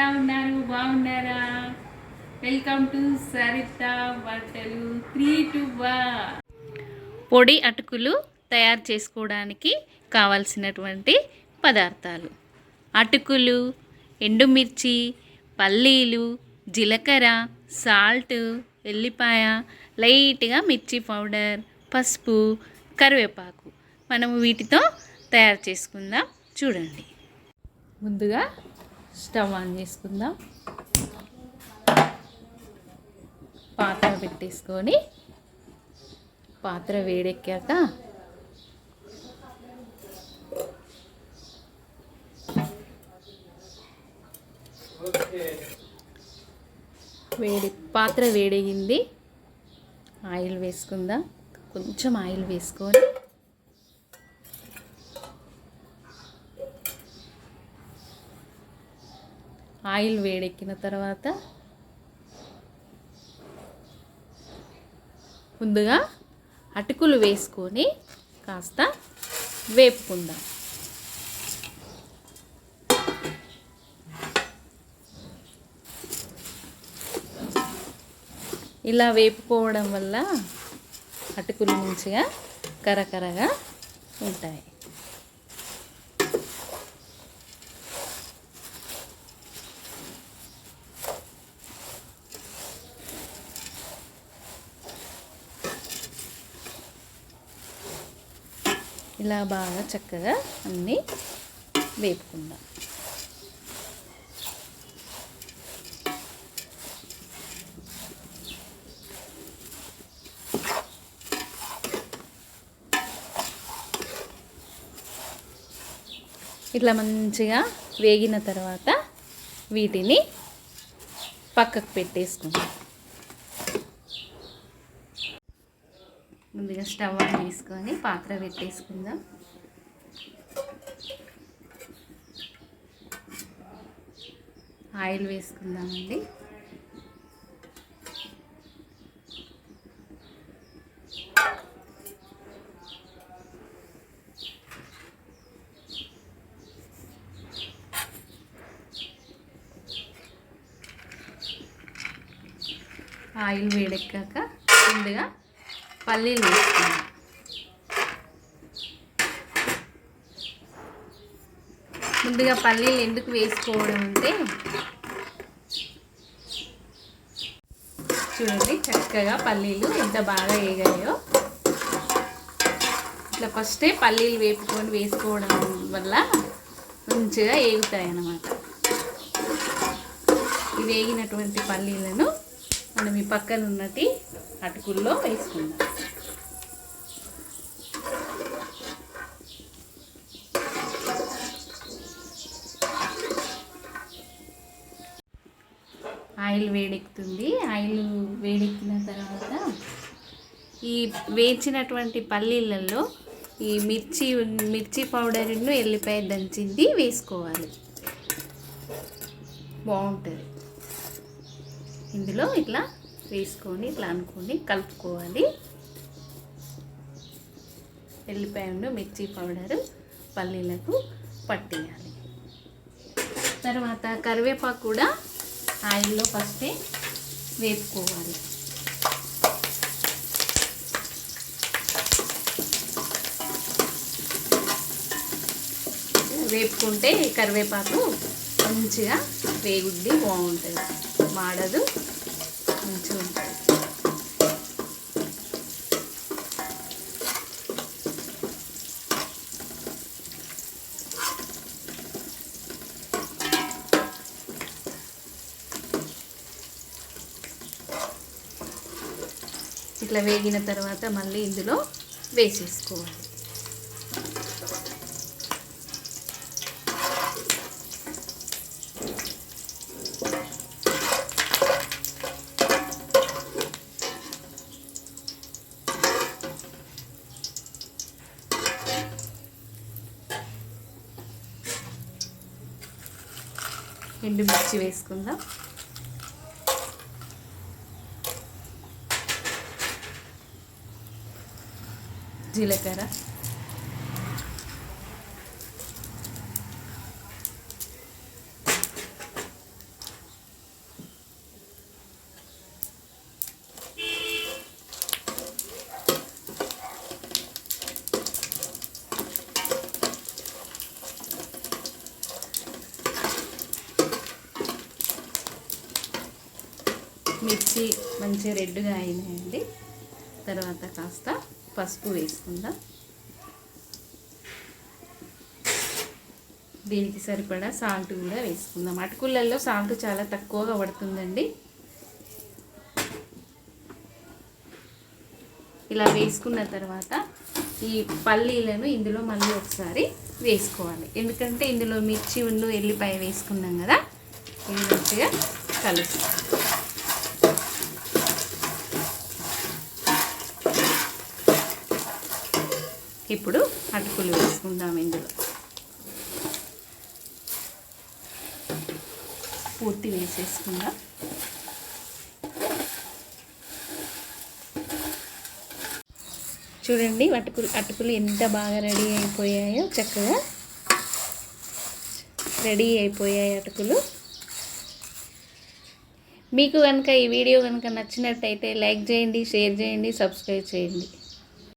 ఎలా ఉన్నారు? బాగున్నారా? వెల్కమ్ టు సరిత వంటలు 3 to 1. పొడి అటుకులు తయారు చేసుకోవడానికి కావాల్సినటువంటి పదార్థాలు: అటుకులు, ఎండుమిర్చి, పల్లీలు, జీలకర్ర, సాల్ట్, ఎల్లిపాయ, లైట్గా మిర్చి పౌడర్, పసుపు, కరివేపాకు. మనము వీటితో తయారు చేసుకుందాం. చూడండి. ముందుగా స్టవ్ ఆన్ చేసుకుందాం. పాత్ర పెట్టేసుకొని పాత్ర వేడెక్కాక పాత్ర వేడెగింది. ఆయిల్ వేసుకుందాం. కొంచెం ఆయిల్ వేసుకొని ఆయిల్ వేడెక్కిన తర్వాత ముందుగా అటుకులు వేసుకొని కాస్త వేపుకుందాం. ఇలా వేపుకోవడం వల్ల అటుకులు మంచిగా కరకరగా ఉంటాయి. ఇలా బాగా చక్కగా అన్నీ వేపుకుందాం. ఇట్లా మంచిగా వేగిన తర్వాత వీటిని పక్కకు పెట్టేసుకుందాం. ముందుగా స్టవ్ ఆన్ చేసుకొని పాత్ర పెట్టేసుకుందాం. ఆయిల్ వేసుకుందామండి. ఆయిల్ వేడెక్కాక ముందుగా పల్లీలు వేసుకుందాం. ముందుగా పల్లీలు ఎందుకు వేసుకోవడం అంటే చూడండి చక్కగా పల్లీలు ఎంత బాగా వేగాయో. ఇట్లా ఫస్టే పల్లీలు వేపుకొని వేసుకోవడం వల్ల మంచిగా వేగుతాయి అన్నమాట. ఈ వేగినటువంటి పల్లీలను మనం ఈ పక్కన ఉన్నటి అటుకుల్లో వేసుకుందాం. ఆయిల్ వేడెక్కుతుంది. ఆయిల్ వేడెక్కిన తర్వాత ఈ వేయించినటువంటి పల్లీలలో ఈ మిర్చి పౌడర్ను ఎల్లిపాయ దంచింది వేసుకోవాలి. బాగుంటుంది. ఇందులో ఇట్లా వేసుకొని ఇట్లా అనుకొని కలుపుకోవాలి. ఎల్లిపాయను మిర్చి పౌడరు పల్లీలకు పట్టేయాలి. తర్వాత కరివేపాకు కూడా ఆయిల్లో ఫస్టే వేపుకోవాలి. వేపుకుంటే కరివేపాకు మంచిగా వేగుద్ది, బాగుంటుంది, మాడదు, మంచిగా ఉంటుంది. ఇట్లా వేగిన తర్వాత మళ్ళీ ఇందులో వేసేసుకోవాలి. ఎండుమిర్చి వేసుకుందాం. జీలకర్ర, మిర్చి మంచిగా రెడ్గా అయినాయండి. తర్వాత కాస్త పసుపు వేసుకుందాం. దీనికి సరిపడా సాల్ట్ కూడా వేసుకుందాం. అటుకులలో సాల్ట్ చాలా తక్కువగా పడుతుందండి. ఇలా వేసుకున్న తర్వాత ఈ పల్లీలను ఇందులో మళ్ళీ ఒకసారి వేసుకోవాలి. ఎందుకంటే ఇందులో మిర్చి ఉండు ఎల్లిపాయ వేసుకున్నాం కదా, ఇది మంచిగా కలుస్తాం. ఇప్పుడు అటుకులు వేసుకుందాం. ఇందులో పూర్తి వేసేసుకుందాం. చూడండి అటుకులు ఎంత బాగా రెడీ అయిపోయాయో, చక్కగా రెడీ అయిపోయాయి అటుకులు. మీకు కనుక ఈ వీడియో కనుక నచ్చినట్టయితే లైక్ చేయండి, షేర్ చేయండి, సబ్స్క్రైబ్ చేయండి.